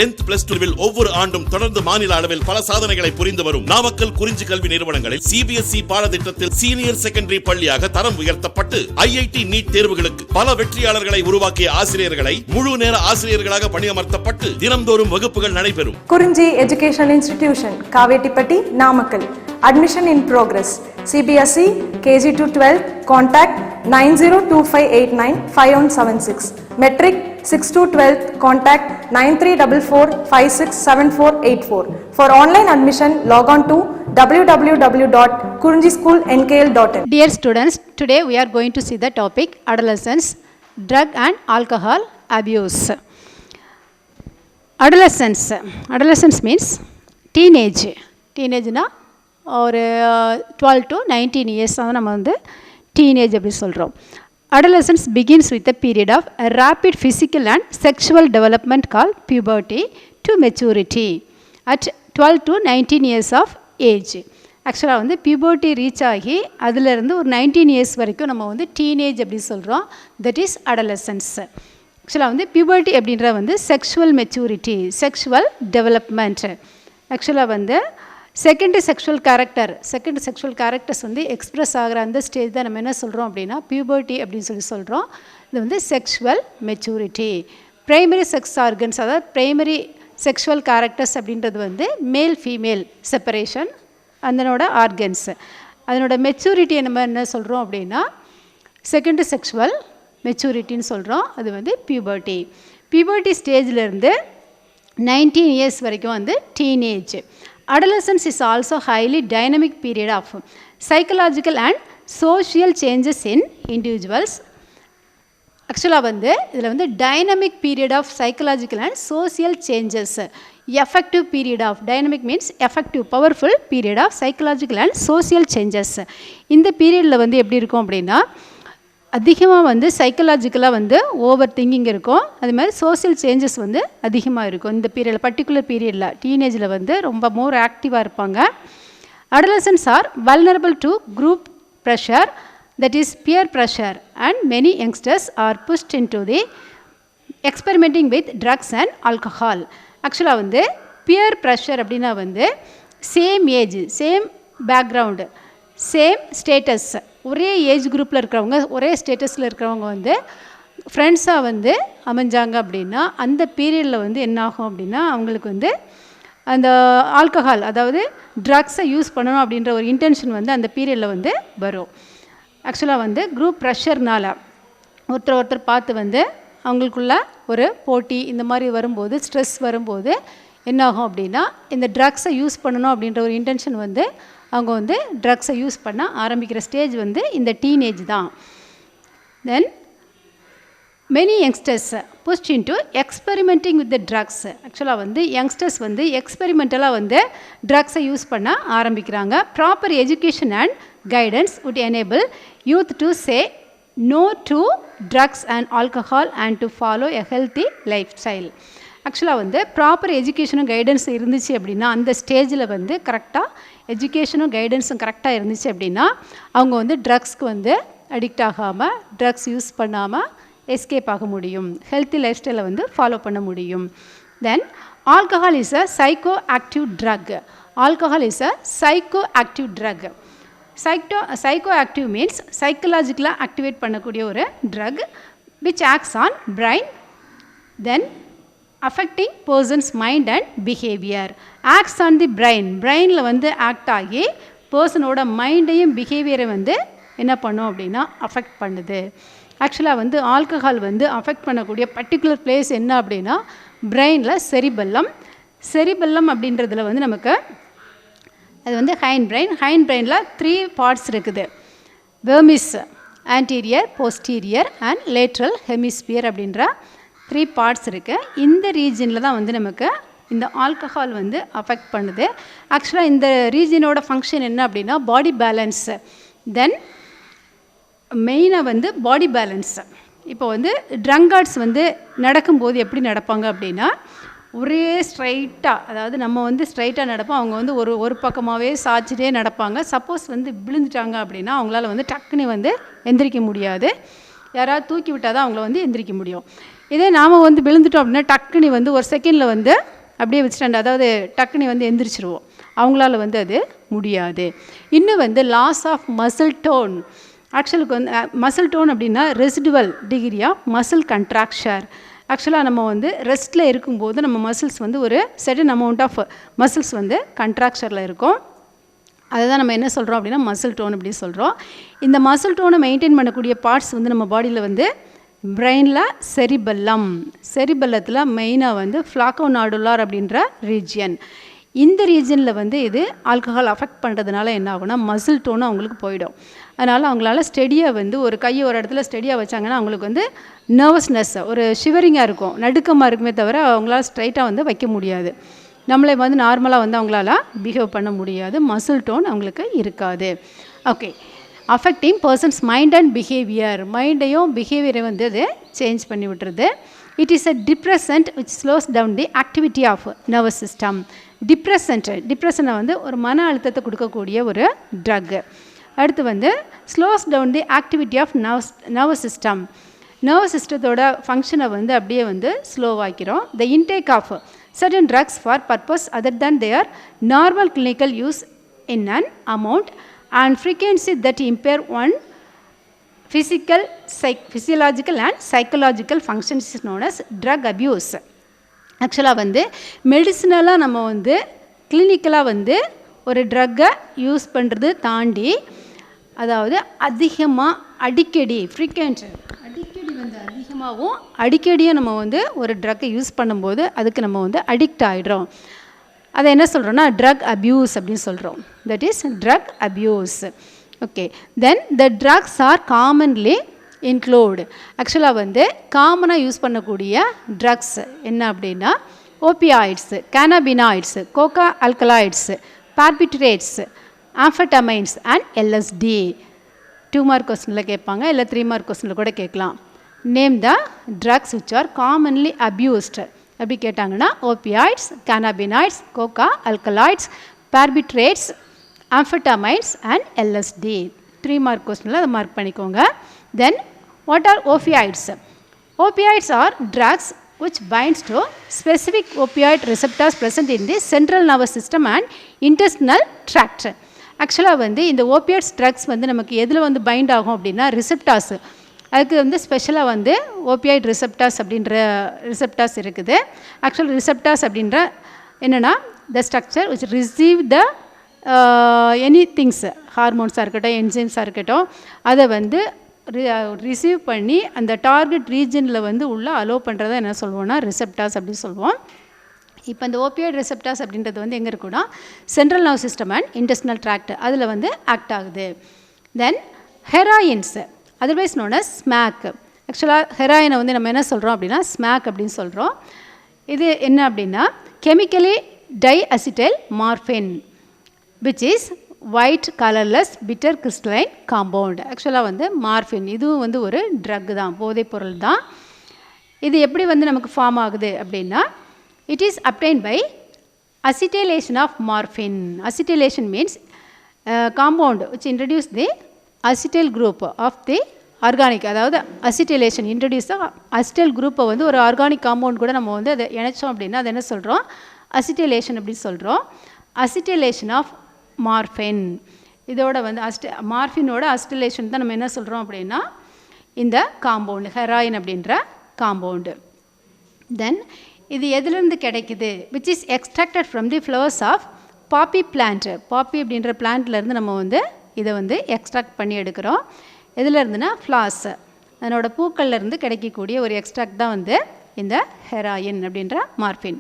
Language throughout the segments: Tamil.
10th plus 2 ஒவ்வொரு ஆண்டும் தொடர்ந்து மாநில அளவில் பல சாதனைகளை புரிந்து வரும் நாமக்கல் குறிஞ்சி கல்வி நிறுவனங்களில் CBSE பாடத்திட்டத்தில் சீனியர் செகண்டரி பள்ளியாக தரம் உயர்த்தப்பட்டு IIT நீட் தேர்வுகளுக்கு பல வெற்றியாளர்களை உருவாக்கிய ஆசிரியர்களை முழு நேர ஆசிரியர்களாக பணியமர்த்தப்பட்டு தினம்தோறும் வகுப்புகள் நடைபெறும். குறிஞ்சி educational institution, Kavettipatti, Namakkal. Admission in progress. CBSE KG to 12. Contact 9025895176. Metric 6 to 12. Contact 9344567484. For online admission, log on to www.kurinjischoolnkl.in. Dear students, today we are going to see the topic adolescence, drug and alcohol abuse. Adolescence means teenage. Teenage na ஒரு 12 to 19 இயர்ஸ் தான் நம்ம வந்து டீனேஜ் அப்படி சொல்கிறோம். Adolescence begins with a period of rapid physical and sexual development called puberty to maturity at 12 to 19 years of age. ஆக்சுவலாக வந்து பியூபர்ட்டி ரீச் ஆகி அதிலிருந்து ஒரு 19 இயர்ஸ் வரைக்கும் நம்ம வந்து டீனேஜ் அப்படி சொல்கிறோம். That is adolescence. ஆக்சுவலாக வந்து பியூபர்ட்டி அப்படின்ற வந்து செக்ஷுவல் மெச்சூரிட்டி, செக்ஷுவல் டெவலப்மெண்ட். ஆக்சுவலாக வந்து செகண்ட் செக்ஷுவல் கேரக்டர்ஸ் வந்து எக்ஸ்ப்ரெஸ் ஆகிற அந்த ஸ்டேஜ் தான் நம்ம என்ன சொல்கிறோம் அப்படின்னா பியூபர்ட்டி அப்படின்னு சொல்கிறோம். இது வந்து sexual maturity. Primary sex organs, அதாவது ப்ரைமரி செக்ஷுவல் கேரக்டர்ஸ் அப்படின்றது வந்து மேல் ஃபீமேல் செப்பரேஷன் அதனோட ஆர்கன்ஸ். அதனோட மெச்சூரிட்டியை நம்ம என்ன சொல்கிறோம் அப்படின்னா செகண்ட் செக்ஷுவல் மெச்சூரிட்டின்னு சொல்கிறோம். அது வந்து பியூபர்ட்டி. பியூபர்ட்டி ஸ்டேஜிலேருந்து 19 இயர்ஸ் வரைக்கும் வந்து teenage. Adolescence is also highly dynamic period of psychological and social changes in individuals. ஆக்சுவலாக வந்து இதில் வந்து dynamic period of psychological and social changes. Effective period of dynamic means effective powerful period of psychological and social changes. இந்த பீரியடில் வந்து எப்படி இருக்கும் அப்படின்னா அதிகமாக வந்து சைக்கலாஜிக்கலாக வந்து ஓவர் திங்கிங் இருக்கும். அது மாதிரி சோசியல் சேஞ்சஸ் வந்து அதிகமாக இருக்கும். இந்த பீரியடில் பர்டிகுலர் பீரியடில் டீனேஜில் வந்து ரொம்ப மோர் ஆக்டிவாக இருப்பாங்க. Adolescents are vulnerable to group pressure, that is peer pressure, and many youngsters are pushed into the experimenting with drugs and alcohol. ஆக்சுவலாக வந்து பியர் ப்ரெஷர் அப்படின்னா வந்து same age, same background, same status, ஒரே ஏஜ் குரூப்பில் இருக்கிறவங்க, ஒரே ஸ்டேட்டஸில் இருக்கிறவங்க வந்து ஃப்ரெண்ட்ஸாக வந்து அமைஞ்சாங்க அப்படின்னா அந்த பீரியடில் வந்து என்னாகும் அப்படின்னா அவங்களுக்கு வந்து அந்த ஆல்கஹால், அதாவது ட்ரக்ஸை யூஸ் பண்ணணும் அப்படின்ற ஒரு இன்டென்ஷன் வந்து அந்த பீரியடில் வந்து வரும். ஆக்சுவலாக வந்து குரூப் ப்ரெஷர்னால் ஒருத்தர் பார்த்து வந்து அவங்களுக்குள்ள ஒரு போட்டி இந்த மாதிரி வரும்போது, ஸ்ட்ரெஸ் வரும்போது என்னாகும் அப்படின்னா இந்த ட்ரக்ஸை யூஸ் பண்ணணும் அப்படின்ற ஒரு இன்டென்ஷன் வந்து அவங்க வந்து ட்ரக்ஸை யூஸ் பண்ண ஆரம்பிக்கிற ஸ்டேஜ் வந்து இந்த டீனேஜ் தான். Then many youngsters pushed into experimenting with the drugs. ஆக்சுவலாக வந்து யங்ஸ்டர்ஸ் வந்து எக்ஸ்பெரிமெண்டலாக வந்து ட்ரக்ஸை யூஸ் பண்ண ஆரம்பிக்கிறாங்க. Proper education and guidance would enable youth to say no to drugs and alcohol and to follow a healthy lifestyle. ஆக்சுவலாக வந்து ப்ராப்பர் எஜுகேஷனும் கைடன்ஸ் இருந்துச்சு அப்படின்னா அந்த ஸ்டேஜில் வந்து கரெக்டாக எஜுகேஷனும் கைடன்ஸும் கரெக்டாக இருந்துச்சு அப்படின்னா அவங்க வந்து ட்ரக்ஸ்க்கு வந்து அடிக்ட் ஆகாமல், ட்ரக்ஸ் யூஸ் பண்ணாமல் எஸ்கேப் ஆக முடியும், ஹெல்த்தி லைஃப் ஸ்டைலை வந்து ஃபாலோ பண்ண முடியும். Then alcohol is a psychoactive drug. Alcohol is a psychoactive drug. Psychoactive means சைக்கலாஜிக்கலாக ஆக்டிவேட் பண்ணக்கூடிய ஒரு drug which acts on brain, then affecting person's mind and behaviour. Acts on the பிரெயினில் வந்து ஆக்ட் ஆகி பர்சனோட மைண்டையும் பிஹேவியரை வந்து என்ன பண்ணும் அப்படின்னா அஃபெக்ட் பண்ணுது. ஆக்சுவலாக வந்து ஆல்கஹால் வந்து அஃபெக்ட் பண்ணக்கூடிய பர்டிகுலர் பிளேஸ் என்ன அப்படின்னா பிரெயினில் செரிபெல்லம் அப்படின்றதுல வந்து நமக்கு அது வந்து ஹைண்ட் பிரெயினில் 3 பார்ட்ஸ் இருக்குது. Vermis, anterior, posterior and lateral hemisphere அப்படின்ற 3 பார்ட்ஸ் இருக்குது. இந்த ரீஜனில் தான் வந்து நமக்கு இந்த ஆல்கஹால் வந்து அஃபெக்ட் பண்ணுது. ஆக்சுவலாக இந்த ரீஜனோட ஃபங்க்ஷன் என்ன அப்படின்னா பாடி பேலன்ஸ். தென் மெயினாக வந்து பாடி பேலன்ஸ். இப்போ வந்து ட்ரங்கார்ட்ஸ் வந்து நடக்கும்போது எப்படி நடப்பாங்க அப்படின்னா ஒரே ஸ்ட்ரைட்டாக, அதாவது நம்ம வந்து ஸ்ட்ரைட்டாக நடப்போம், அவங்க வந்து ஒரு பக்கமாகவே சாய்ச்சிட்டே நடப்பாங்க. சப்போஸ் வந்து விழுந்துட்டாங்க அப்படின்னா அவங்களால வந்து டக்குன்னு வந்து எந்திரிக்க முடியாது. யாராவது தூக்கி விட்டால் தான் அவங்கள வந்து எந்திரிக்க முடியும். இதே நாம் வந்து விழுந்துட்டோம் அப்படின்னா டக்குன்னு வந்து ஒரு செகண்டில் வந்து அப்படியே வச்சுட்டு அதாவது டக்குனி வந்து எந்திரிச்சிருவோம். அவங்களால வந்து அது முடியாது. இன்னும் வந்து லாஸ் ஆஃப் மசில் டோன். ஆக்சுவலுக்கு வந்து மசில் டோன் அப்படின்னா residual degree of muscle contracture. ஆக்சுவலாக நம்ம வந்து ரெஸ்ட்டில் இருக்கும்போது நம்ம மசில்ஸ் வந்து ஒரு செர்டன் அமௌண்ட் ஆஃப் மசில்ஸ் வந்து கண்ட்ராக்சரில் இருக்கும். அதை தான் நம்ம என்ன சொல்கிறோம் அப்படின்னா மசில் டோன் அப்படின்னு சொல்கிறோம். இந்த மசில் டோனை மெயின்டைன் பண்ணக்கூடிய பார்ட்ஸ் வந்து நம்ம பாடியில் வந்து பிரெயினில் செரிபல்லத்தில் மெயினாக வந்து ஃப்ளாக்கோநாடுலார் அப்படின்ற ரீஜியன். இந்த ரீஜனில் வந்து இது ஆல்கஹால் அஃபெக்ட் பண்ணுறதுனால என்ன ஆகும்னா மசில் டோனும் அவங்களுக்கு போயிடும். அதனால் அவங்களால ஸ்டெடியாக வந்து ஒரு கையை ஒரு இடத்துல ஸ்டெடியாக வச்சாங்கன்னா அவங்களுக்கு வந்து நர்வஸ்னஸ் ஒரு ஷிவரிங்காக இருக்கும், நடுக்கமாக இருக்குமே தவிர அவங்களால ஸ்ட்ரைட்டாக வந்து வைக்க முடியாது. நம்மளே வந்து நார்மலாக வந்து அவங்களால பிஹேவ் பண்ண முடியாது. மசில் டோன் அவங்களுக்கு இருக்காது. Okay, affecting person's mind and behaviour. மைண்டையும் பிஹேவியரை வந்து அது சேஞ்ச் பண்ணி விட்டுருது. It is a depressant which slows down the activity of nervous system. டிப்ரெஷனை வந்து ஒரு மன அழுத்தத்தை கொடுக்கக்கூடிய ஒரு ட்ரக்கு. அடுத்து வந்து slows down the activity of nervous system. Nervous சிஸ்டத்தோட ஃபங்க்ஷனை வந்து அப்படியே வந்து ஸ்லோவாக்கிறோம். The intake of certain drugs for purpose other than their normal clinical use in an amount and frequency that impair one physiological and psychological functions is known as drug abuse. ஆக்சுவலாக வந்து மெடிசினலாக நம்ம வந்து கிளினிக்கலாக வந்து ஒரு ட்ரக்கை யூஸ் பண்ணுறது தாண்டி, அதாவது அதிகமாக அடிக்கடி வந்து அதிகமாகவும் அடிக்கடியும் நம்ம வந்து ஒரு ட்ரக்கை யூஸ் பண்ணும்போது அதுக்கு நம்ம வந்து அடிக்ட் ஆகிடுறோம். அதை என்ன சொல்கிறோன்னா ட்ரக் அப்யூஸ் அப்படின்னு சொல்கிறோம். That is drug abuse. Okay, then the drugs are commonly include. ஆக்சுவலாக வந்து காமனாக யூஸ் பண்ணக்கூடிய ட்ரக்ஸ் என்ன அப்படின்னா opioids, cannabinoids, coca alkaloids, barbiturates, amphetamines and LSD. 2 mark கொஸ்டினில் கேட்பாங்க, இல்லை 3 மார்க் கொஸ்டினில் கூட கேட்கலாம். Name the drugs which are commonly abused அப்படி கேட்டாங்கன்னா opioids, cannabinoids, coca alkaloids, barbiturates, amphetamines and LSD. 3 mark கொஸ்டினில் அதை மார்க் பண்ணிக்கோங்க. Then what are opioids? Opioids are drugs which binds to specific opioid receptors present in the central nervous system and intestinal tract. ஆக்சுவலாக வந்து இந்த ஓபியாய்ட்ஸ் ட்ரக்ஸ் வந்து நமக்கு எதில் வந்து பைண்ட் ஆகும் அப்படின்னா ரிசெப்டார்ஸ். அதுக்கு வந்து ஸ்பெஷலாக வந்து ஓபியாய்ட் ரிசெப்டார்ஸ் அப்படின்ற ரிசெப்டார்ஸ் இருக்குது. ஆக்சுவல் ரிசெப்டார்ஸ் அப்படின்ற என்னென்னா the structure which receive the any things, ஹார்மோன்ஸாக இருக்கட்டும், என்சைம்ஸாக இருக்கட்டும், அதை வந்து ரிசீவ் பண்ணி அந்த டார்கெட் ரீஜனில் வந்து உள்ளே அலோவ் பண்ணுறதை என்ன சொல்லுவோம்னா ரிசெப்டார்ஸ் அப்படின்னு சொல்லுவோம். இப்போ இந்த ஓபியாய்ட் ரிசெப்டார்ஸ் அப்படின்றது வந்து எங்கே இருக்குன்னா central nerve system and intestinal tract அதில் வந்து ஆக்ட் ஆகுது. Then heroins, otherwise known as smack. ஆக்சுவலாக ஹெராயினை வந்து நம்ம என்ன சொல்கிறோம் அப்படின்னா ஸ்மாக் அப்படின்னு சொல்கிறோம். இது என்ன அப்படின்னா chemically diacetyl morphine which is white colourless bitter crystalline compound. ஆக்சுவலாக வந்து மார்ஃபின் இதுவும் வந்து ஒரு ட்ரக் தான், போதைப் பொருள் தான். இது எப்படி வந்து நமக்கு ஃபார்ம் ஆகுது அப்படின்னா it is obtained by acetylation of morphine. Acetylation means compound which introduce the acetyl group of the organic. அதாவது அசிட்டைலேஷன் இன்ட்ரடியூஸ் அசிட்டைல் குரூப்பை வந்து ஒரு ஆர்கானிக் காம்பவுண்ட் கூட நம்ம வந்து அதை இணைச்சோம் அப்படின்னா அதை என்ன சொல்கிறோம் அசிட்டைலேஷன் அப்படின்னு சொல்கிறோம். அசிட்டைலேஷன் ஆஃப் மார்ஃபின். இதோட வந்து மார்ஃபினோட அசிட்டைலேஷன் தான் நம்ம என்ன சொல்கிறோம் அப்படின்னா இந்த காம்பவுண்டு ஹெராயின் அப்படின்ற காம்பவுண்டு. தென் இது எதுலேருந்து கிடைக்குது? Which is extracted from the flowers of poppy plant. Poppy அப்படின்ற பிளான்ட்லேருந்து நம்ம வந்து இதை வந்து எக்ஸ்ட்ராக்ட் பண்ணி எடுக்கிறோம். எதில் இருந்துன்னா ஃப்ளார்ஸ், அதனோட பூக்கள்லேருந்து கிடைக்கக்கூடிய ஒரு எக்ஸ்ட்ராக்ட் தான் வந்து இந்த ஹெராயின் அப்படின்ற morphine.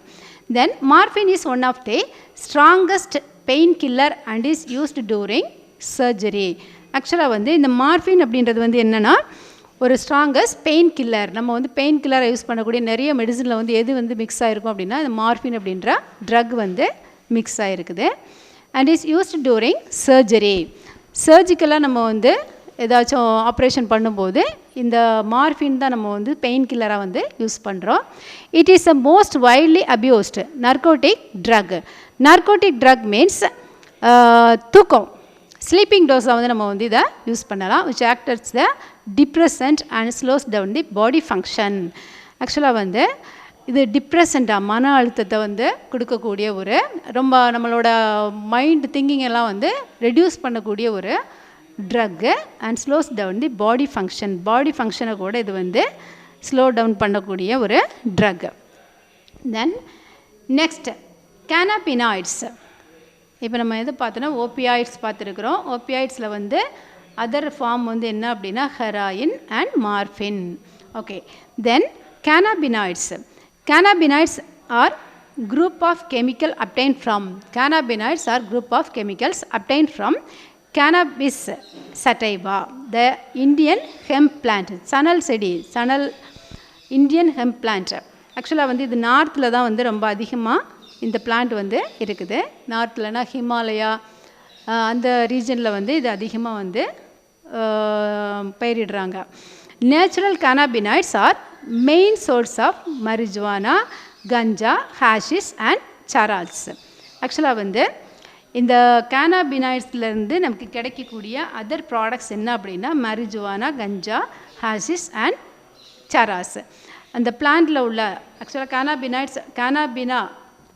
Then morphine is one of the strongest pain killer and is used during surgery. ஆக்சுவலாக வந்து இந்த மார்ஃபின் அப்படின்றது வந்து என்னென்னா ஒரு ஸ்ட்ராங்கஸ்ட் பெயின் கில்லர். நம்ம வந்து பெயின் கில்லரை யூஸ் பண்ணக்கூடிய நிறைய மெடிசனில் வந்து எது வந்து மிக்ஸ் ஆகிருக்கும் அப்படின்னா இந்த மார்ஃபின் அப்படின்ற ட்ரக் வந்து மிக்ஸ் ஆகிருக்குது. And is used during surgery. சர்ஜிக்கலாக நம்ம வந்து ஏதாச்சும் ஆப்ரேஷன் பண்ணும்போது இந்த மார்ஃபின் தான் நம்ம வந்து பெயின் கில்லராக வந்து யூஸ் பண்ணுறோம். It is a most widely abused narcotic drug. Narcotic drug means தூக்கம், ஸ்லீப்பிங் டோஸாக வந்து நம்ம வந்து இதை யூஸ் பண்ணலாம். Which acts the depressant and slows down the body function. ஆக்சுவலாக வந்து இது டிப்ரெஷண்ட்டாக மன அழுத்தத்தை வந்து கொடுக்கக்கூடிய ஒரு ரொம்ப நம்மளோட மைண்ட் திங்கிங் எல்லாம் வந்து ரெடியூஸ் பண்ணக்கூடிய ஒரு drug and slows down the body ஃபங்க்ஷனை கூட இது வந்து ஸ்லோ டவுன் பண்ணக்கூடிய ஒரு ட்ரக். Then next கேனாபினாய்ட்ஸ். இப்போ நம்ம எது பார்த்தோன்னா ஓபியாய்ட்ஸ் பார்த்துருக்குறோம். ஓபியாய்ட்ஸில் வந்து அதர் ஃபார்ம் வந்து என்ன அப்படின்னா heroin and morphine. Okay, then cannabinoids. Cannabinoids are group of chemical obtained from cannabis sativa, the Indian hemp plant. சணல் செடி, இந்தியன் ஹெம்ப் பிளான்ட். ஆக்சுவலாக வந்து இது நார்த்தில் தான் வந்து ரொம்ப அதிகமாக இந்த பிளான்ட் வந்து இருக்குது. நார்த்லனா ஹிமாலயா அந்த ரீஜனில் வந்து இது அதிகமாக வந்து பயிரிடுறாங்க. Natural cannabinoids are main source of marijuana, ganja, hashish and charas. ஆக்சுவலாக வந்து இந்த கேனாபினாய்ட்ஸ்லேருந்து நமக்கு கிடைக்கக்கூடிய அதர் ப்ராடக்ட்ஸ் என்ன அப்படின்னா marijuana, ganja, hashish and Sara's. அந்த பிளான்ட்டில் உள்ள ஆக்சுவலாக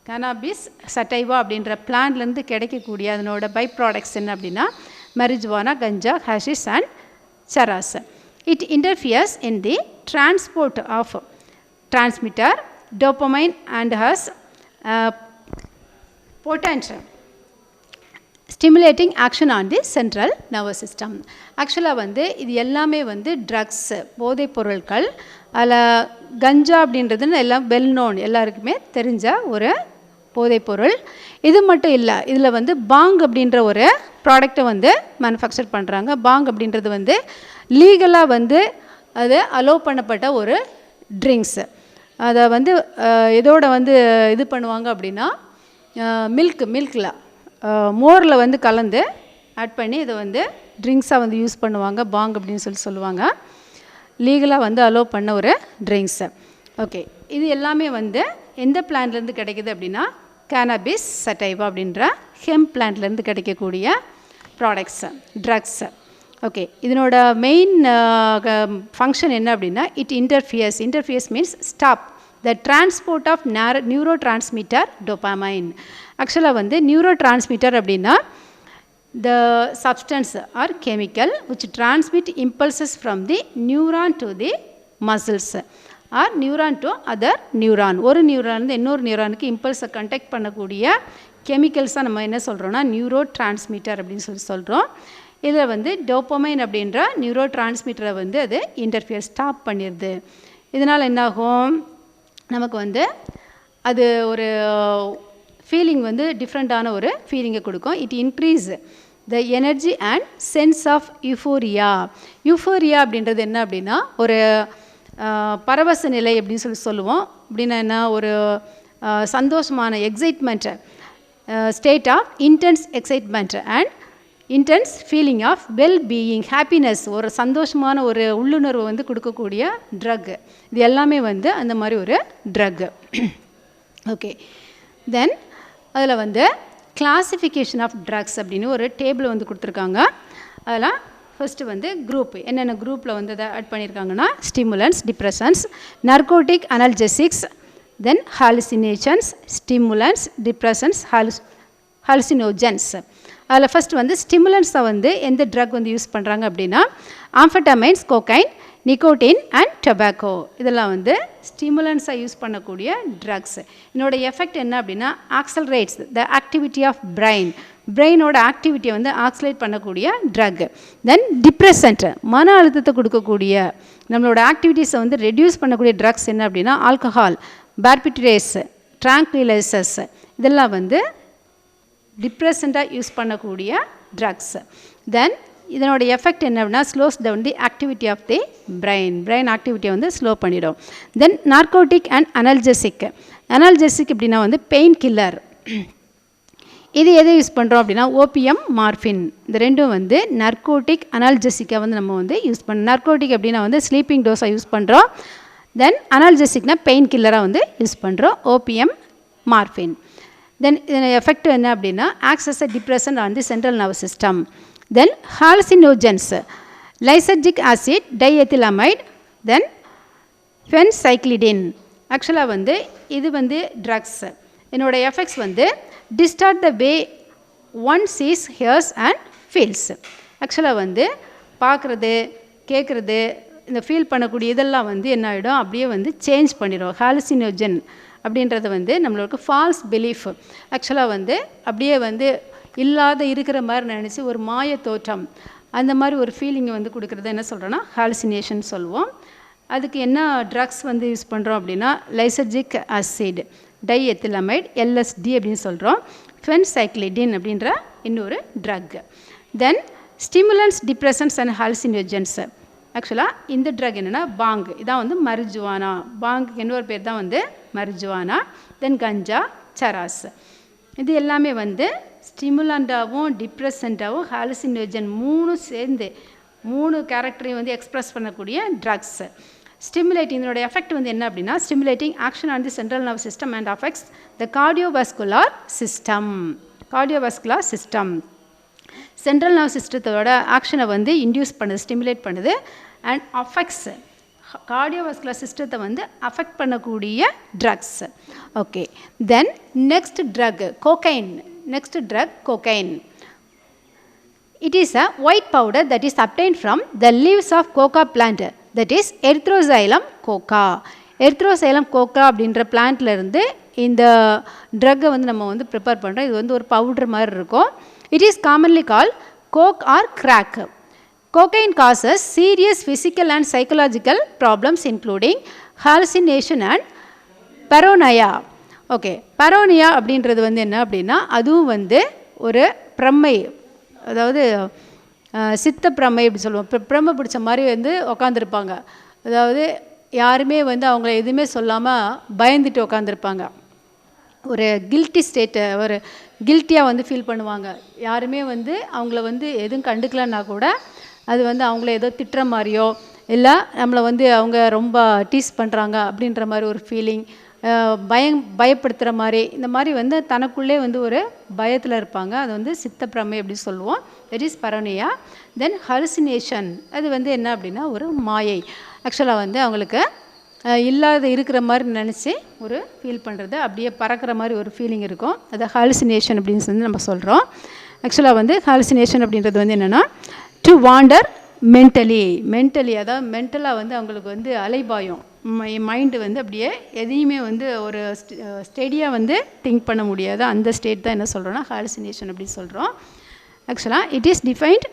கேனாபிஸ் சட்டைவா அப்படின்ற பிளான்ட்லேருந்து கிடைக்கக்கூடிய அதனோட பை ப்ராடக்ட்ஸ் என்ன அப்படின்னா marijuana, ganja, hashish and charas. It interferes in the transport of transmitter dopamine and has potent stimulating action on the central nervous system. ஆக்சுவலாக வந்து இது எல்லாமே வந்து ட்ரக்ஸ், போதைப் பொருட்கள். அதில் கஞ்சா அப்படின்றது எல்லாம் வெல் நோன், எல்லாருக்குமே தெரிஞ்ச ஒரு போதைப்பொருள். இது மட்டும் இல்லை, இதில் வந்து பாங் அப்படின்ற ஒரு ப்ராடக்டை வந்து மேனுஃபேக்சர் பண்ணுறாங்க. பாங் அப்படின்றது வந்து லீகலாக வந்து அது அலோவ் பண்ணப்பட்ட ஒரு ட்ரிங்க்ஸு. அதை வந்து இதோட வந்து இது பண்ணுவாங்க அப்படின்னா மில்கில் மோரில் வந்து கலந்து ஆட் பண்ணி இதை வந்து ட்ரிங்க்ஸாக வந்து யூஸ் பண்ணுவாங்க. பாங் அப்படின்னு சொல்லுவாங்க. லீகலாக வந்து அலோவ் பண்ண ஒரு ட்ரிங்க்ஸு. ஓகே, இது எல்லாமே வந்து எந்த பிளான்ட்லேருந்து கிடைக்குது அப்படின்னா கேனபிஸ் சட்டைவா அப்படின்ற ஹெம்ப் பிளான்ட்லேருந்து கிடைக்கக்கூடிய ப்ராடக்ட்ஸு, ட்ரக்ஸு. ஓகே, இதனோட மெயின் ஃபங்க்ஷன் என்ன அப்படின்னா it interferes means stop the transport of neurotransmitter dopamine. ஆக்சுவலாக வந்து நியூரோ டிரான்ஸ்மிட்டர் அப்படின்னா the substance or chemical which transmit impulses from the neuron to the muscles or neuron to other neuron. ஒரு நியூரான் இன்னொரு நியூரானுக்கு இம்பல்ஸை கண்டக்ட் பண்ணக்கூடிய கெமிக்கல்ஸாக நம்ம என்ன சொல்கிறோன்னா நியூரோ டிரான்ஸ்மிட்டர் அப்படின்னு சொல்கிறோம். இதில் வந்து டோபமைன் அப்படின்ற நியூரோ டிரான்ஸ்மிட்டரை வந்து அது இன்டர்ஃபியர் ஸ்டாப் பண்ணிடுது. இதனால் என்னாகும், நமக்கு வந்து அது ஒரு ஃபீலிங் வந்து டிஃப்ரெண்ட்டான ஒரு ஃபீலிங்கை கொடுக்கும். It increase the energy and sense of euphoria. Euphoria அப்படின்றது என்ன அப்படின்னா ஒரு பரவச நிலை அப்படின்னு சொல்லுவோம். அப்படின்னா என்ன, ஒரு சந்தோஷமான excitement, state of intense excitement and intense feeling of well being, happiness, ஒரு சந்தோஷமான ஒரு உள்ளுணர்வு வந்து கொடுக்கக்கூடிய ட்ரக். இது எல்லாமே வந்து அந்த மாதிரி ஒரு ட்ரக்கு. ஓகே, தென் அதில் வந்து கிளாசிஃபிகேஷன் ஆஃப் ட்ரக்ஸ் அப்படின்னு ஒரு டேபிள் வந்து கொடுத்துருக்காங்க. அதெல்லாம் ஃபஸ்ட்டு வந்து குரூப், என்னென்ன குரூப்பில் வந்து அதை ஆட் பண்ணியிருக்காங்கன்னா ஸ்டிமுலன்ஸ், டிப்ரெஷன்ஸ், நர்கோட்டிக், அனல்ஜெசிக்ஸ், தென் ஹாலுசினேஷன்ஸ், ஸ்டிமுலன்ஸ், டிப்ரெஷன்ஸ், ஹாலுசினோஜன்ஸ். அதில் ஃபஸ்ட் வந்து ஸ்டிமுலன்ஸை வந்து எந்த ட்ரக் வந்து யூஸ் பண்ணுறாங்க அப்படின்னா ஆம்ஃபெட்டமைன்ஸ், கோகைன், நிக்கோட்டின் அண்ட் டொபாக்கோ. இதெல்லாம் வந்து ஸ்டிமுலன்ஸாக யூஸ் பண்ணக்கூடிய ட்ரக்ஸ். இதனோட எஃபெக்ட் என்ன அப்படின்னா ஆக்சலரேட்ஸ் த ஆக்டிவிட்டி ஆஃப் பிரெயினோட ஆக்டிவிட்டியை வந்து ஆக்சலேட் பண்ணக்கூடிய ட்ரக். தென் டிப்ரெசன்ட், மன அழுத்தத்தை கொடுக்கக்கூடிய நம்மளோட ஆக்டிவிட்டீஸை வந்து ரெடியூஸ் பண்ணக்கூடிய ட்ரக்ஸ் என்ன அப்படின்னா ஆல்கஹால், பார்பிட்ரேஸ், ட்ராங்க்விலைசர்ஸ். இதெல்லாம் வந்து டிப்ரெசண்ட்டாக யூஸ் பண்ணக்கூடிய ட்ரக்ஸ். தென் இதனோட எஃபெக்ட் என்ன அப்படின்னா slows down the activity of the brain ஆக்டிவிட்டியை வந்து ஸ்லோ பண்ணிடும். தென் நார்கோட்டிக் அண்ட் அனல்ஜெசிக் அப்படின்னா வந்து பெயின் கில்லர். இது எதை யூஸ் பண்ணுறோம் அப்படின்னா ஓபியம், மார்ஃபின். இந்த ரெண்டும் வந்து நர்கோட்டிக், அனல்ஜெசிக்காக வந்து நம்ம வந்து யூஸ் பண்ணுறோம். நர்கோட்டிக் அப்படின்னா வந்து ஸ்லீப்பிங் டோஸாக யூஸ் பண்ணுறோம். தென் அனல்ஜெசிக்னா பெயின் கில்லராக வந்து யூஸ் பண்ணுறோம், ஓபியம், மார்ஃபின். தென் இதன் எஃபெக்ட் என்ன அப்படின்னா acts as a depression on the central nervous system. Then hallucinogens, lysergic acid, diethylamide, then phencyclidine. ஆக்சுவலாக வந்து இது வந்து ட்ரக்ஸ். என்னோட எஃபெக்ட்ஸ் வந்து distort the way one sees hears and feels. ஆக்சுவலாக வந்து பார்க்குறது கேட்குறது இந்த ஃபீல் பண்ணக்கூடிய இதெல்லாம் வந்து என்ன ஆகிடும், அப்படியே வந்து சேஞ்ச் பண்ணிடும். ஹாலுசினோஜன் அப்படின்றது வந்து நம்மளுக்கு ஃபால்ஸ் பிலீஃப். ஆக்சுவலாக வந்து அப்படியே வந்து இல்லாத இருக்கிற மாதிரி நினச்சி ஒரு மாய தோற்றம் அந்த மாதிரி ஒரு ஃபீலிங்கை வந்து கொடுக்குறது என்ன சொல்கிறோன்னா ஹாலுசினேஷன் சொல்லுவோம். அதுக்கு என்ன ட்ரக்ஸ் வந்து யூஸ் பண்ணுறோம் அப்படின்னா லைசர்ஜிக் ஆசிட், டைஎத்திலமைட், எல்எஸ்டி அப்படின்னு சொல்கிறோம். ஃபென்சைக்ளிடின் அப்படின்ற இன்னொரு drug. Then stimulants, depressants and hallucinogens. ஆக்சுவலாக இந்த ட்ரக் என்னென்னா பாங், இதான் வந்து மரிஜுவானா. பாங்குக்கு இன்னொரு பேர் தான் வந்து மரிஜுவானா. தென் கஞ்சா, சராஸ். இது எல்லாமே வந்து ஸ்டிமுலண்டாகவும் டிப்ரெசண்ட்டாகவும் ஹாலுசினோஜன் மூணும் சேர்ந்து 3 கேரக்டரையும் வந்து எக்ஸ்ப்ரெஸ் பண்ணக்கூடிய ட்ரக்ஸ். ஸ்டிமுலேட்டிங், இதனோட எஃபெக்ட் வந்து என்ன அப்படின்னா stimulating action on the central nerve system and affects the cardiovascular system. Cardiovascular system central nerve சிஸ்டத்தோட ஆக்ஷனை வந்து இன்டியூஸ் பண்ணுது, ஸ்டிமுலேட் பண்ணுது. அண்ட் அஃபெக்ட்ஸ் கார்டியோவாஸ்குலர் சிஸ்டத்தை வந்து அஃபெக்ட் பண்ணக்கூடிய drugs. Okay, then next drug cocaine. Next drug cocaine. It is a white powder that is obtained from the leaves of coca plant, that is Erythroxylum coca. Erythroxylum coca அப்படின்ற பிளான்ட்ல இருந்து இந்த ட்ரக்கை வந்து நம்ம வந்து ப்ரிப்பேர் பண்ணுறோம். இது வந்து ஒரு பவுடர் மாதிரி இருக்கும். It is commonly called coke or crack. Cocaine causes serious physical and psychological problems including hallucination and paranoia. Okay, paranoia அப்படின்றது வந்து என்ன அப்படின்னா அதுவும் வந்து ஒரு பிரமை, அதாவது சித்த பிரமை அப்படி சொல்லுவோம். பிரமை பிடிச்ச மாதிரி வந்து உக்காந்துருப்பாங்க. அதாவது யாருமே வந்து அவங்கள எதுவுமே சொல்லாமல் பயந்துட்டு உக்காந்துருப்பாங்க. ஒரு கில்ட்டி ஸ்டேட்டை, ஒரு கில்ட்டியாக வந்து ஃபீல் பண்ணுவாங்க. யாருமே வந்து அவங்கள வந்து எதுவும் கண்டுக்கலன்னா கூட அது வந்து அவங்கள ஏதோ திட்டுற மாதிரியோ இல்லை நம்மளை வந்து அவங்க ரொம்ப டீஸ் பண்ணுறாங்க அப்படின்ற மாதிரி ஒரு ஃபீலிங், பயப்படுத்துகிற மாதிரி, இந்த மாதிரி வந்து தனக்குள்ளே வந்து ஒரு பயத்தில் இருப்பாங்க. அது வந்து சித்தப்பிரமை அப்படி சொல்லுவோம். That is paranoia. Then hallucination, அது வந்து என்ன அப்படின்னா ஒரு மாயை. ஆக்சுவலாக வந்து அவங்களுக்கு இல்லாத இருக்கிற மாதிரி நினச்சி ஒரு ஃபீல் பண்ணுறது, அப்படியே பறக்கிற மாதிரி ஒரு ஃபீலிங் இருக்கும். அது ஹலுசினேஷன் அப்படின்னு சொல்லி நம்ம சொல்கிறோம். ஆக்சுவலாக வந்து ஹலுசினேஷன் அப்படின்றது வந்து என்னென்னா டு வாண்டர் மென்டலி, அதாவது மென்டலாக வந்து அவங்களுக்கு வந்து அலைபாயும், மைண்டு வந்து அப்படியே எதையுமே வந்து ஒரு ஸ்டெடியாக வந்து திங்க் பண்ண முடியாது. அந்த ஸ்டேட் தான் என்ன சொல்கிறோன்னா ஹாலுசினேஷன் அப்படி சொல்கிறோம். ஆக்சுவலாக it is defined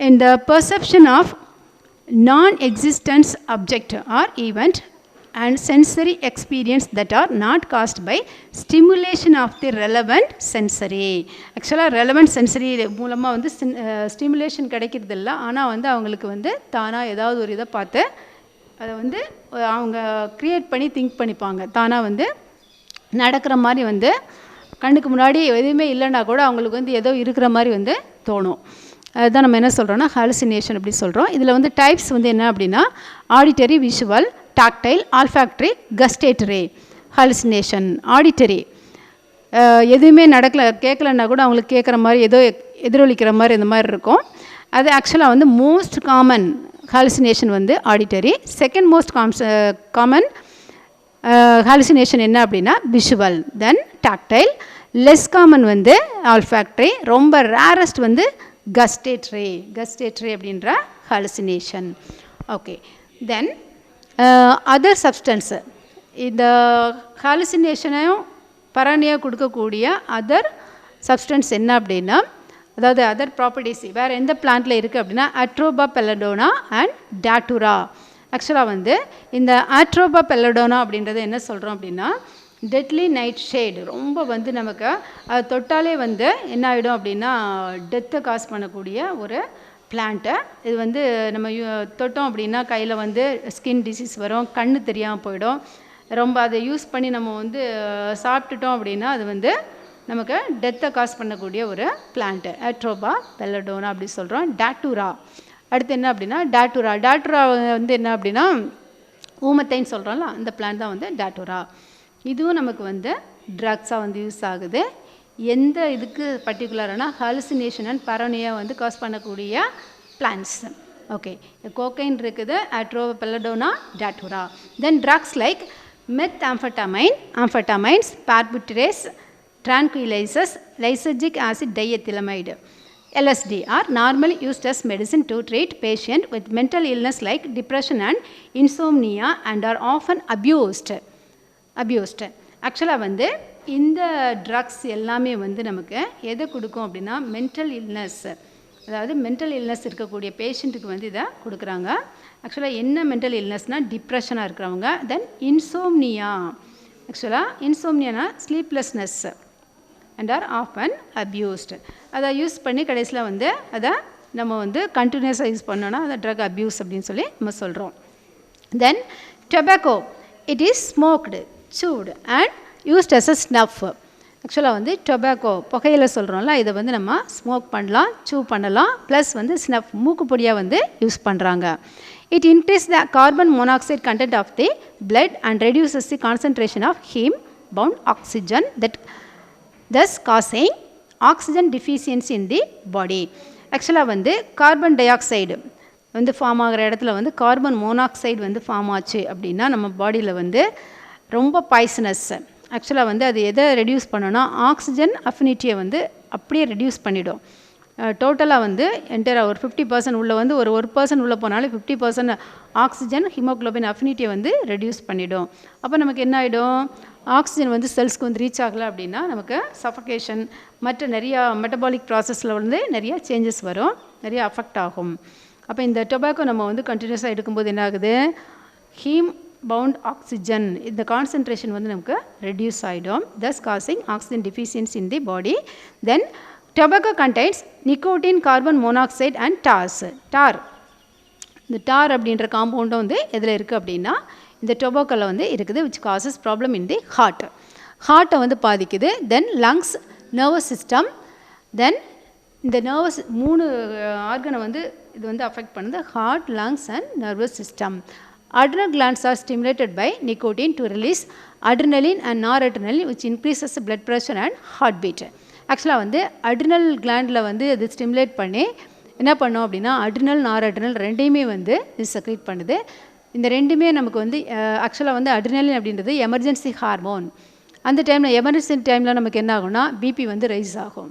in the perception of non-existence object or event and sensory experience that are not caused by stimulation of the relevant sensory. ஆக்சுவலாக ரெலவெண்ட் சென்சரி மூலமாக வந்து ஸ்டிமுலேஷன் கிடைக்கிறது இல்லை. ஆனால் வந்து அவங்களுக்கு வந்து தானாக ஏதாவது ஒரு இதை பார்த்து அதை வந்து அவங்க க்ரியேட் பண்ணி திங்க் பண்ணிப்பாங்க. தானாக வந்து நடக்கிற மாதிரி வந்து கண்ணுக்கு முன்னாடி எதுவுமே இல்லைன்னா கூட அவங்களுக்கு வந்து ஏதோ இருக்கிற மாதிரி வந்து தோணும். அதுதான் நம்ம என்ன சொல்கிறோன்னா ஹாலுசினேஷன் அப்படி சொல்கிறோம். இதில் வந்து டைப்ஸ் வந்து என்ன அப்படின்னா auditory, visual, tactile, olfactory, gustatory. Hallucination auditory, எதுவுமே கேட்கலன்னா கூட அவங்களுக்கு கேட்குற மாதிரி ஏதோ எதிரொலிக்கிற மாதிரி இந்த மாதிரி இருக்கும். அது ஆக்சுவலாக வந்து மோஸ்ட் காமன் ஹாலுசினேஷன் வந்து auditory. Second most common hallucination என்ன அப்படின்னா விஷுவல், தென் டாக்டைல். லெஸ் காமன் வந்து ஆல்ஃபாக்டரி. ரொம்ப ரேரஸ்ட் வந்து கஸ்டேட்ரி அப்படின்ற hallucination. Okay, then other substance. இந்த ஹாலுசினேஷனையும் பரானியாக கொடுக்கக்கூடிய அதர் சப்ஸ்டன்ஸ் என்ன அப்படின்னா, அதாவது அதர் ப்ராப்பர்ட்டிஸ் வேறு எந்த பிளான்ட்டில் இருக்குது அப்படின்னா அட்ரோபா பெல்லடோனா அண்ட் டாட்டுரா. ஆக்சுவலாக வந்து இந்த ஆட்ரோபா பெல்லடோனா அப்படின்றத என்ன சொல்கிறோம் அப்படின்னா டெட்லி நைட் ஷேடு. ரொம்ப வந்து நமக்கு அது தொட்டாலே வந்து என்ன ஆகிடும் அப்படின்னா டெத்தை காஸ் பண்ணக்கூடிய ஒரு பிளான்ட்டு. இது வந்து நம்ம தொட்டோம் அப்படின்னா கையில் வந்து ஸ்கின் டிசீஸ் வரும், கண்ணு தெரியாமல் போயிடும். ரொம்ப அதை யூஸ் பண்ணி நம்ம வந்து சாப்பிட்டுட்டோம் அப்படின்னா அது வந்து நமக்கு டெத்தை காஸ் பண்ணக்கூடிய ஒரு பிளான்ட்டு ஆட்ரோபா பெல்லடோனா அப்படி சொல்கிறோம். டாட்டுரா அடுத்து என்ன அப்படின்னா டாட்டுரா வந்து என்ன அப்படின்னா ஊமத்தைன்னு சொல்கிறோம்ல, அந்த பிளான்ட் தான் வந்து டாட்டுரா. இதுவும் நமக்கு வந்து ட்ரக்ஸாக வந்து யூஸ் ஆகுது. எந்த இதுக்கு பர்டிகுலரானா ஹாலுசினேஷன் அண்ட் பரோனியா வந்து காஸ் பண்ணக்கூடிய பிளான்ட்ஸ். ஓகே, கோகைன் இருக்குது, atropa belladonna, datura. Then drugs like methamphetamine, amphetamines, barbiturates, tranquilizers, lysergic acid diethylamide, LSD are normally used as medicine to treat patients with mental illness like depression and insomnia and are often abused. ஆக்சுவலாக வந்து இந்த ட்ரக்ஸ் எல்லாமே வந்து நமக்கு எதை கொடுக்கும் அப்படின்னா மென்டல் இல்னஸ், அதாவது மென்டல் இல்னஸ் இருக்கக்கூடிய பேஷண்ட்டுக்கு வந்து இதை கொடுக்குறாங்க. ஆக்சுவலாக என்ன மென்டல் இல்னஸ்னால் டிப்ரெஷனாக இருக்கிறவங்க, தென் இன்சோம்னியா, ஆக்சுவலாக இன்சோம்னியானா sleeplessness and are often abused. அதை யூஸ் பண்ணி கடைசியில் வந்து அதை நம்ம வந்து கண்டினியூஸாக யூஸ் பண்ணோன்னா அதை ட்ரக் அப்யூஸ் அப்படின்னு சொல்லி நம்ம சொல்கிறோம். Then tobacco, it is smoked, சூடு and used as a snuff. ஆக்சுவலாக வந்து டொபாக்கோ புகையில சொல்கிறோம்ல, இதை வந்து நம்ம ஸ்மோக் பண்ணலாம், சூ பண்ணலாம், ப்ளஸ் வந்து ஸ்னஃப் மூக்குப்பொடியாக வந்து யூஸ் பண்ணுறாங்க. It increase the carbon monoxide content of the blood and reduces the concentration of heme bound oxygen that thus causing oxygen deficiency in the body. ஆக்சுவலாக வந்து கார்பன் டை ஆக்சைடு வந்து ஃபார்ம் ஆகிற இடத்துல வந்து கார்பன் மோனாக்சைடு வந்து ஃபார்ம் ஆச்சு அப்படின்னா நம்ம பாடியில் வந்து ரொம்ப பாய்சனஸ். ஆக்சுவலாக வந்து அது எதை ரெடியூஸ் பண்ணோன்னா ஆக்சிஜன் அஃபினிட்டியை வந்து அப்படியே ரெடியூஸ் பண்ணிடும். டோட்டலாக வந்து என்டராக ஒரு 50% உள்ள வந்து ஒரு 1% உள்ளே போனாலும் 50% ஆக்சிஜன் ஹீமோக்ளோபின் அஃபினிட்டியை வந்து ரெடியூஸ் பண்ணிடும். அப்போ நமக்கு என்ன ஆகிடும், ஆக்சிஜன் வந்து செல்ஸ்க்கு வந்து ரீச் ஆகலை அப்படின்னா நமக்கு சஃபகேஷன் மற்ற நிறையா மெட்டபாலிக் ப்ராசஸில் வந்து நிறையா சேஞ்சஸ் வரும், நிறையா அஃபெக்ட் ஆகும். அப்போ இந்த டொபாக்கோ நம்ம வந்து கண்டினியூஸாக எடுக்கும்போது என்ன ஆகுது, ஹீம் பவுண்ட் ஆக்சிஜன் இந்த கான்சன்ட்ரேஷன் வந்து நமக்கு ரெடியூஸ் ஆகிடும், thus causing oxygen deficiency in the body. Then tobacco contains nicotine, carbon monoxide and tars. இந்த டார் அப்படின்ற காம்பவுண்டும் வந்து எதில் இருக்குது அப்படின்னா இந்த டொபாக்கோவில் வந்து இருக்குது, which causes problem in the ஹார்ட்டை வந்து பாதிக்குது. Then lungs, nervous system, then இந்த நர்வஸ் 3 ஆர்கனை வந்து இது வந்து அஃபெக்ட் பண்ணுது, heart, lungs and nervous system. Adrenal glands are stimulated by nicotine to release adrenaline and noradrenaline, which increases blood pressure and heartbeat. ஆக்சுவலாக வந்து அட்ரினல் கிளாண்டில் வந்து அது ஸ்டிமுலேட் பண்ணி என்ன பண்ணோம் அப்படின்னா அட்ரினல், நாரட்ரினல் ரெண்டையுமே வந்து இது செக்ரேட் பண்ணுது. இந்த ரெண்டுமே நமக்கு வந்து ஆக்சுவலாக வந்து அட்ரினலின் அப்படின்றது எமர்ஜென்சி ஹார்மோன். அந்த டைமில் எமர்ஜென்சி டைமில் நமக்கு என்ன ஆகும்னா பிபி வந்து ரைஸ் ஆகும்.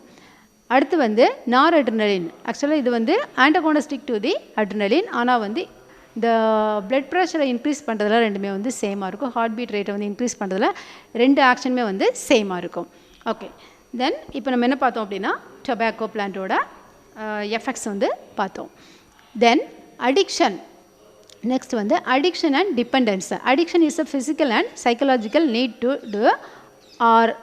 அடுத்து வந்து நாரட்ரினலின், ஆக்சுவலாக இது வந்து ஆன்டகோனிஸ்டிக் டு தி அட்ரினலின், ஆனால் வந்து இந்த பிளட் ப்ரெஷரை இன்க்ரீஸ் பண்ணுறதுல ரெண்டுமே வந்து சேமாக இருக்கும், ஹார்ட் பீட் ரேட்டை வந்து இன்க்ரீஸ் பண்ணுறதுல ரெண்டு ஆக்ஷனுமே வந்து சேமாக இருக்கும். ஓகே, தென் இப்போ நம்ம என்ன பார்த்தோம் அப்படின்னா டொபாக்கோ பிளான்ட்டோட எஃபெக்ட்ஸ் வந்து பார்த்தோம். தென் அடிக்ஷன், நெக்ஸ்ட் வந்து addiction and dependence. Addiction is a physical and psychological need to do or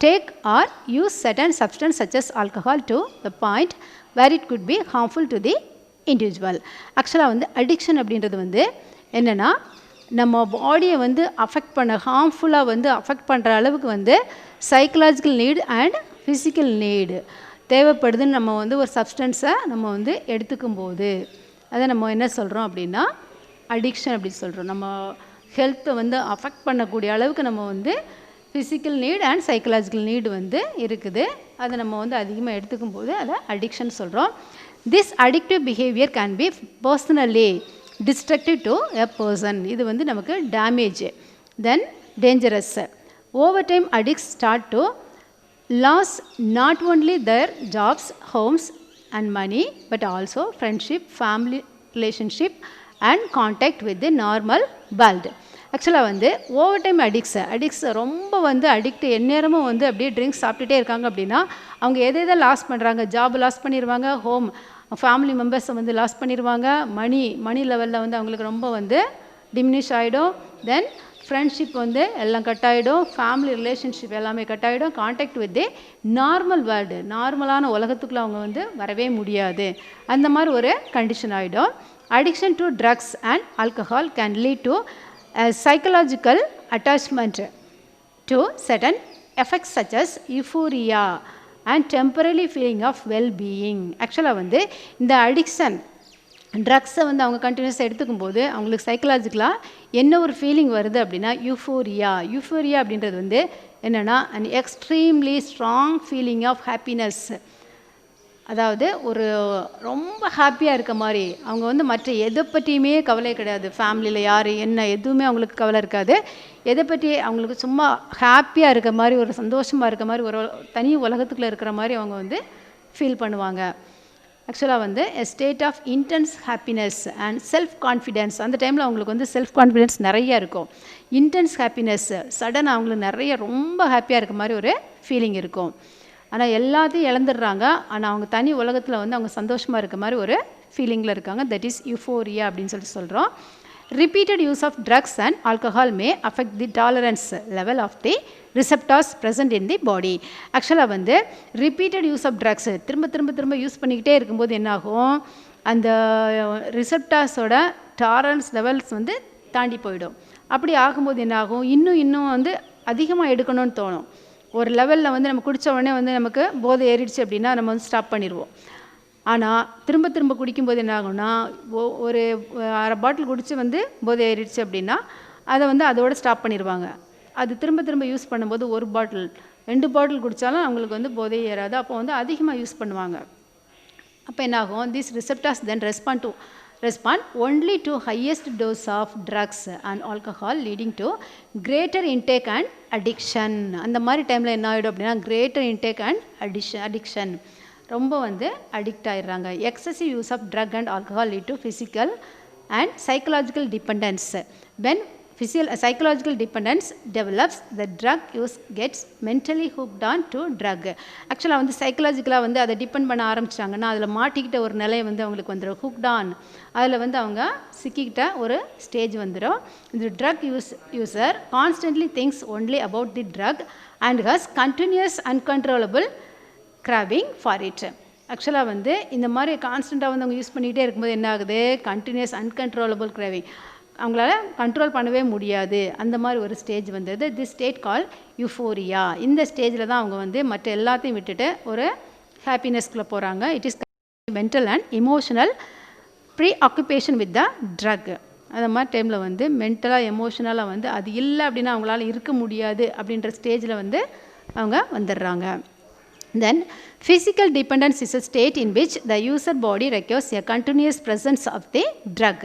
take or use certain substance such as alcohol to the point where it could be harmful to the individual. ஆக்சுவலாக வந்து அடிக்ஷன் அப்படின்றது வந்து என்னென்னா நம்ம பாடியை வந்து அஃபெக்ட் பண்ண ஹார்ம்ஃபுல்லாக வந்து அஃபெக்ட் பண்ணுற அளவுக்கு வந்து psychological need and physical need தேவைப்படுதுன்னு நம்ம வந்து ஒரு சப்ஸ்டன்ஸை நம்ம வந்து எடுத்துக்கும் போது அதை நம்ம என்ன சொல்கிறோம் அப்படின்னா அடிக்ஷன் அப்படி சொல்கிறோம். நம்ம ஹெல்த்தை வந்து அஃபெக்ட் பண்ணக்கூடிய அளவுக்கு நம்ம வந்து physical need and psychological need வந்து இருக்குது, அதை நம்ம வந்து அதிகமாக எடுத்துக்கும் போது அதை அடிக்ஷன் சொல்கிறோம். This addictive behaviour can be personally destructive to a person, இது வந்து நமக்கு damage. Then dangerous, over time addicts start to lose not only their jobs, homes and money but also friendship, family relationship and contact with the normal world. ஆக்சுவலாக வந்து ஓவர் டைம் அடிக்ட்ஸ் ரொம்ப வந்து அடிக்ட் எந்நேரமும் வந்து அப்படியே ட்ரிங்க்ஸ் சாப்பிட்டுட்டே இருக்காங்க அப்படின்னா அவங்க எதை லாஸ் பண்ணுறாங்க, ஜாப் லாஸ் பண்ணிடுவாங்க, ஹோம் ஃபேமிலி மெம்பர்ஸை வந்து லாஸ் பண்ணிடுவாங்க, மணி லெவலில் வந்து அவங்களுக்கு ரொம்ப வந்து டிமினிஷ் ஆகிடும். தென் ஃப்ரெண்ட்ஷிப் வந்து எல்லாம் கட் ஆகிடும், ஃபேமிலி ரிலேஷன்ஷிப் எல்லாமே கட் ஆகிடும், contact with the normal world, நார்மலான உலகத்துக்குள்ளே அவங்க வந்து வரவே முடியாது, அந்த மாதிரி ஒரு கண்டிஷன் ஆகிடும். Addiction to drugs and alcohol can lead to a psychological attachment to certain effects such as euphoria and temporary feeling of well-being. ஆக்சுவலாக வந்து இந்த அடிக்ஷன் ட்ரக்ஸை வந்து அவங்க கண்டினியூஸாக எடுத்துக்கும் போது அவங்களுக்கு சைக்கலாஜிக்கலாக என்ன ஒரு ஃபீலிங் வருது அப்படின்னா யூஃபோரியா அப்படின்றது வந்து என்னென்னா an extremely strong feeling of happiness அதாவது ஒரு ரொம்ப ஹாப்பியாக இருக்க மாதிரி, அவங்க வந்து மற்ற எதை பற்றியுமே கவலை கிடையாது. ஃபேமிலியில் யார் என்ன எதுவுமே அவங்களுக்கு கவலை இருக்காது. எதை பற்றி அவங்களுக்கு சும்மா ஹாப்பியாக இருக்க மாதிரி, ஒரு சந்தோஷமாக இருக்க மாதிரி, ஒரு தனி உலகத்துக்குள்ளே இருக்கிற மாதிரி அவங்க வந்து ஃபீல் பண்ணுவாங்க. ஆக்சுவலாக வந்து a state of intense happiness and self confidence. அந்த டைமில் அவங்களுக்கு வந்து செல்ஃப் கான்ஃபிடென்ஸ் நிறைய இருக்கும். இன்டென்ஸ் ஹாப்பினஸ், சடன் அவங்களுக்கு நிறைய ரொம்ப ஹாப்பியாக இருக்க மாதிரி ஒரு ஃபீலிங் இருக்கும். ஆனால் எல்லாத்தையும் இழந்துடுறாங்க. ஆனால் அவங்க தனி உலகத்தில் வந்து அவங்க சந்தோஷமாக இருக்க மாதிரி ஒரு ஃபீலிங்கில் இருக்காங்க. தட் இஸ் யூஃபோரியா அப்படின்னு சொல்கிறோம். Repeated use of drugs and alcohol may affect the tolerance level of the receptors present in the body. ஆக்சுவலாக வந்து ரிப்பீட்டட் யூஸ் ஆஃப் ட்ரக்ஸ் திரும்ப திரும்ப திரும்ப யூஸ் பண்ணிக்கிட்டே இருக்கும்போது என்னாகும், அந்த ரிசெப்டார்ஸோட டாலரன்ஸ் லெவல்ஸ் வந்து தாண்டி போயிடும். அப்படி ஆகும்போது என்னாகும், இன்னும் வந்து அதிகமாக எடுக்கணும்னு தோணும். ஒரு லெவலில் வந்து நம்ம குடித்த உடனே வந்து நமக்கு போதை ஏறிடுச்சு அப்படின்னா நம்ம வந்து ஸ்டாப் பண்ணிடுவோம். ஆனால் திரும்ப திரும்ப குடிக்கும்போது என்ன ஆகும்னா, ஒரு அரை பாட்டில் குடித்து வந்து போதை ஏறிடுச்சு அப்படின்னா அதை வந்து அதோடு ஸ்டாப் பண்ணிடுவாங்க. அது திரும்ப திரும்ப யூஸ் பண்ணும்போது 1 பாட்டில் 2 பாட்டில் குடித்தாலும் அவங்களுக்கு வந்து போதை ஏறாது. அப்போ வந்து அதிகமாக யூஸ் பண்ணுவாங்க. அப்போ என்னாகும், this receptors then respond only to highest dose of drugs and alcohol leading to greater intake and addiction. அந்த மாதிரி டைமில் என்ன ஆகிடும் அப்படின்னா, greater intake and addiction ரொம்ப வந்து அடிக்ட் ஆகிடுறாங்க. Excessive use of drug and alcohol lead to physical and psychological dependence. When psychological dependence develops, the drug use gets mentally hooked on to drug. ஆக்சுவலாக வந்து சைக்கலாஜிக்கலாக வந்து அதை டிபெண்ட் பண்ண ஆரம்பிச்சிட்டாங்கன்னா அதில் மாட்டிக்கிட்ட ஒரு நிலை வந்து அவங்களுக்கு வந்துடும். ஹுக்ட் ஆன், அதில் வந்து அவங்க சிக்கிக்கிட்ட ஒரு ஸ்டேஜ் வந்துடும். இந்த drug user constantly thinks only about the drug and has continuous uncontrollable craving for it. ஆக்சுவலாக வந்து இந்த மாதிரி கான்ஸ்டண்ட்டாக வந்து அவங்க யூஸ் பண்ணிக்கிட்டே இருக்கும்போது என்ன ஆகுது, கண்டினியூஸ் அன்கண்ட்ரோலபிள் கிராவிங், அவங்களால கண்ட்ரோல் பண்ணவே முடியாது. அந்த மாதிரி ஒரு ஸ்டேஜ் வந்தது. This state call euphoria. இந்த ஸ்டேஜில் தான் அவங்க வந்து மற்ற எல்லாத்தையும் விட்டுட்டு ஒரு ஹாப்பினஸ்க்குள்ளே போகிறாங்க. It is mental and emotional preoccupation with the drug. அந்த மாதிரி டைமில் வந்து மென்டலாக எமோஷனலாக வந்து அது இல்லை அப்படின்னா அவங்களால இருக்க முடியாது அப்படின்ற ஸ்டேஜில் வந்து அவங்க வந்துடுறாங்க. Then physical dependence is a state in which the user body requires a continuous presence of the drug.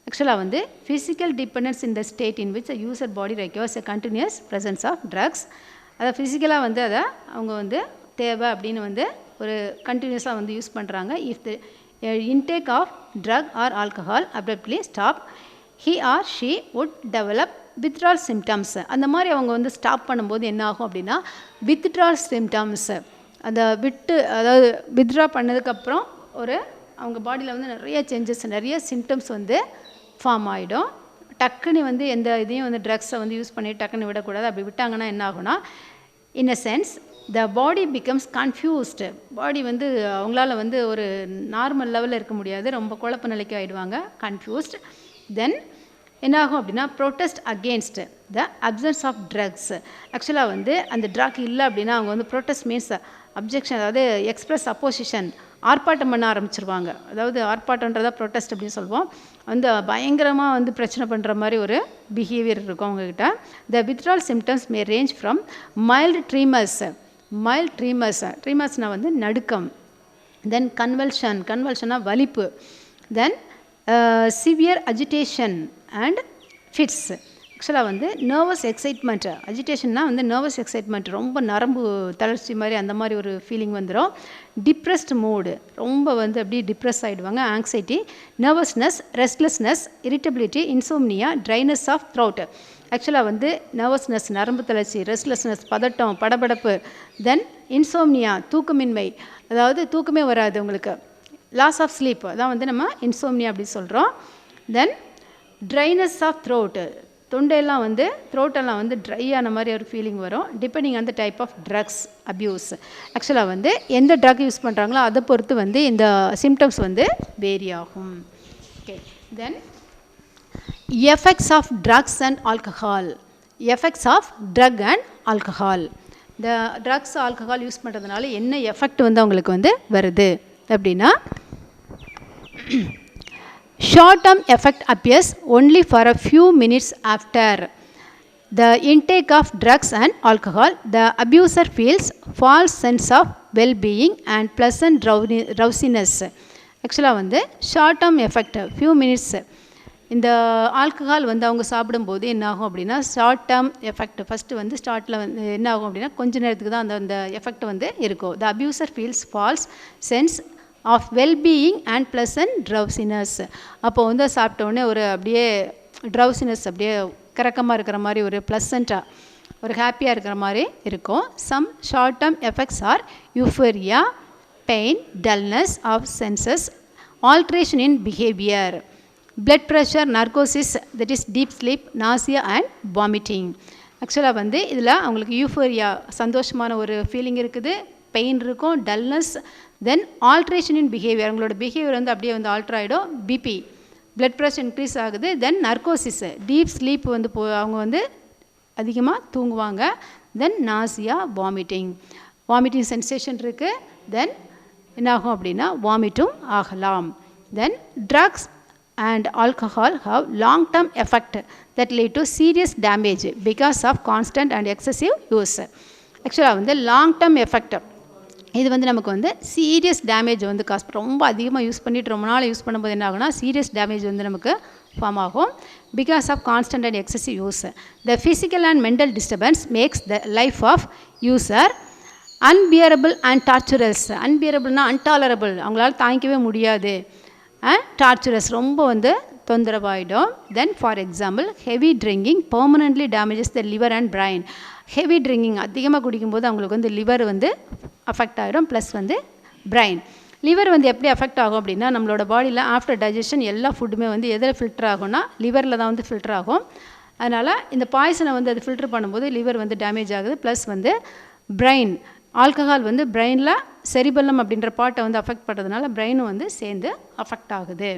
ஆக்சுவலாக வந்து physical dependence in the state in which user body requires a continuous presence of drugs. அதை ஃபிசிக்கலாக வந்து அதை அவங்க வந்து தேவை அப்படின்னு வந்து ஒரு கண்டினியூஸாக வந்து யூஸ் பண்ணுறாங்க. If the intake of drug or alcohol abruptly stop, he or she would develop withdrawal symptoms. அந்த மாதிரி அவங்க வந்து ஸ்டாப் பண்ணும்போது என்ன ஆகும் அப்படின்னா, வித்ட்ரால் சிம்டம்ஸ், அந்த அதாவது வித்ட்ரா பண்ணதுக்கப்புறம் ஒரு அவங்க பாடியில் வந்து நிறைய சேஞ்சஸ், நிறைய சிம்டம்ஸ் வந்து ஃபார்ம் ஆகிடும். டக்குன்னு வந்து எந்த இதையும் வந்து ட்ரக்ஸை வந்து யூஸ் பண்ணி டக்குன்னு விடக்கூடாது. அப்படி விட்டாங்கன்னா என்ன ஆகும்னா, in a sense the body becomes confused. Body வந்து அவங்களால வந்து ஒரு நார்மல் லெவலில் இருக்க முடியாது, ரொம்ப குழப்ப நிலைக்கு ஆகிடுவாங்க, கன்ஃபியூஸ்ட். தென் என்னாகும் அப்படின்னா, protest against the absence of drugs. ஆக்சுவலாக வந்து அந்த ட்ரக் இல்லை அப்படின்னா அவங்க வந்து ப்ரொட்டஸ்ட் மீன்ஸ் அப்ஜெக்ஷன், அதாவது எக்ஸ்பிரஸ் அப்போசிஷன், ஆர்ப்பாட்டம் பண்ண ஆரம்பிச்சிருவாங்க. அதாவது ஆர்ப்பாட்டன்றதா ப்ரொட்டஸ்ட் அப்படின்னு சொல்லுவோம். வந்து பயங்கரமாக வந்து பிரச்சனை பண்ணுற மாதிரி ஒரு பிஹேவியர் இருக்கும் அவங்கக்கிட்ட. The withdrawal symptoms may range from mild ட்ரீமர்ஸ்னால் வந்து நடுக்கம், தென் கன்வல்ஷனாக வலிப்பு, then severe agitation and fits. ஆக்சுவலாக வந்து நர்வஸ் எக்ஸைட்மெண்ட், அஜிடேஷன்னா வந்து நர்வஸ் எக்ஸைட்மெண்ட், ரொம்ப நரம்பு தளர்ச்சி மாதிரி அந்த மாதிரி ஒரு ஃபீலிங் வந்துடும். டிப்ரெஸ்ட் மூடு, ரொம்ப வந்து அப்படியே டிப்ரெஸ் ஆகிடுவாங்க. Anxiety, nervousness, restlessness, irritability, insomnia, dryness of throat. ஆக்சுவலாக வந்து நர்வஸ்னஸ் நரம்பு தளர்ச்சி, ரெஸ்ட்லெஸ்னஸ் பதட்டம் படபடப்பு, தென் இன்சோம்னியா தூக்கமின்மை, அதாவது தூக்கமே வராது உங்களுக்கு, லாஸ் ஆஃப் ஸ்லீப், அதான் வந்து நம்ம இன்சோம்னியா அப்படின்னு சொல்கிறோம். தென் ட்ரைனஸ் ஆஃப் த்ரோட்டு, தொண்டையெல்லாம் வந்து த்ரோட்டெல்லாம் வந்து ட்ரை ஆன மாதிரி ஒரு ஃபீலிங் வரும். Depending on the type of drugs abuse. ஆக்சுவலாக வந்து எந்த ட்ரக் யூஸ் பண்ணுறாங்களோ அதை பொறுத்து வந்து இந்த சிம்டம்ஸ் வந்து வேரி ஆகும். Okay, then effects of drugs and alcohol. Effects of drug and alcohol. இந்த ட்ரக்ஸ் ஆல்கஹால் யூஸ் பண்ணுறதுனால என்ன எஃபெக்ட் வந்து அவங்களுக்கு வந்து வருது அப்படின்னா, short-term effect appears only for a few minutes after the intake of drugs and alcohol. The abuser feels false sense of well-being and pleasant drowsiness. ஆக்சுவலாக வந்து short term effect few minutes. இந்த ஆல்கஹால் வந்து அவங்க சாப்பிடும்போது என்ன ஆகும் அப்படின்னா ஷார்ட் டேர்ம் எஃபெக்ட். ஃபஸ்ட்டு வந்து ஸ்டார்ட்டில் வந்து என்ன ஆகும் அப்படின்னா கொஞ்ச நேரத்துக்கு தான் அந்த எஃபெக்ட் வந்து இருக்கும். The abuser feels false sense of wellbeing and pleasant drowsiness. அப்போ வந்து சாப்பிட்டோடனே ஒரு அப்படியே ட்ரௌசினஸ் அப்படியே கறக்கமாக இருக்கிற மாதிரி ஒரு ப்ளசண்ட்டாக ஒரு ஹாப்பியாக இருக்கிற மாதிரி இருக்கும். Some short term effects are euphoria, pain, dullness of senses, alteration in behaviour, blood pressure, narcosis, that is deep sleep, nausea and vomiting. ஆக்சுவலாக வந்து இதில் அவங்களுக்கு யூஃபோரியா சந்தோஷமான ஒரு ஃபீலிங் இருக்குது, பெயின் இருக்கும், dullness, then alteration in behaviour அவங்களோட பிஹேவியர் வந்து அப்படியே வந்து ஆல்ட்ரு ஆகிடும், பிபி பிளட் ப்ரெஷர் இன்க்ரீஸ் ஆகுது, தென் நர்கோசிஸ் டீப் ஸ்லீப் வந்து அவங்க வந்து அதிகமாக தூங்குவாங்க, தென் நாசியா, வாமிட்டிங் சென்சேஷன் இருக்குது, தென் என்னாகும் அப்படின்னா வாமிட்டும் ஆகலாம். தென் drugs and alcohol have long term effect that lead to serious damage because of constant and excessive use. ஆக்சுவலாக வந்து லாங் டேர்ம் எஃபெக்ட் இது வந்து நமக்கு வந்து சீரியஸ் டேமேஜ் வந்து ரொம்ப அதிகமாக யூஸ் பண்ணிட்டு ரொம்ப நாள் யூஸ் பண்ணும்போது என்ன ஆகுனா சீரியஸ் டேமேஜ் வந்து நமக்கு ஃபார்ம் ஆகும் because of constant and excessive use. The physical and mental disturbance makes the life of user unbearable and torturous. அன்பியரபிள்னா அன்டாலரபிள், அவங்களால தாங்கிக்கவே முடியாது, அண்ட் டார்ச்சுரஸ் ரொம்ப வந்து தொந்தரவாயிடும். Then for example heavy drinking permanently damages the liver and brain. Heavy drinking அதிகமாக குடிக்கும்போது அவங்களுக்கு வந்து லிவர் வந்து அஃபெக்ட் ஆகிடும், ப்ளஸ் வந்து பிரைன். லிவர் வந்து எப்படி அஃபெக்ட் ஆகும் அப்படின்னா நம்மளோட பாடியில் ஆஃப்டர் டைஜஷன் எல்லா ஃபுட்டுமே வந்து எதில் ஃபில்டர் ஆகும்னா லிவரில் தான் வந்து ஃபில்டர் ஆகும். அதனால் இந்த பாய்சனை வந்து அது ஃபில்டர் பண்ணும்போது லிவர் வந்து டேமேஜ் ஆகுது, ப்ளஸ் வந்து பிரைன் ஆல்கஹால் வந்து பிரெயினில் செரிபெல்லம் அப்படின்ற பாட்டை வந்து அஃபெக்ட் பண்ணுறதுனால பிரெயினும் வந்து சேர்ந்து அஃபெக்ட் ஆகுது.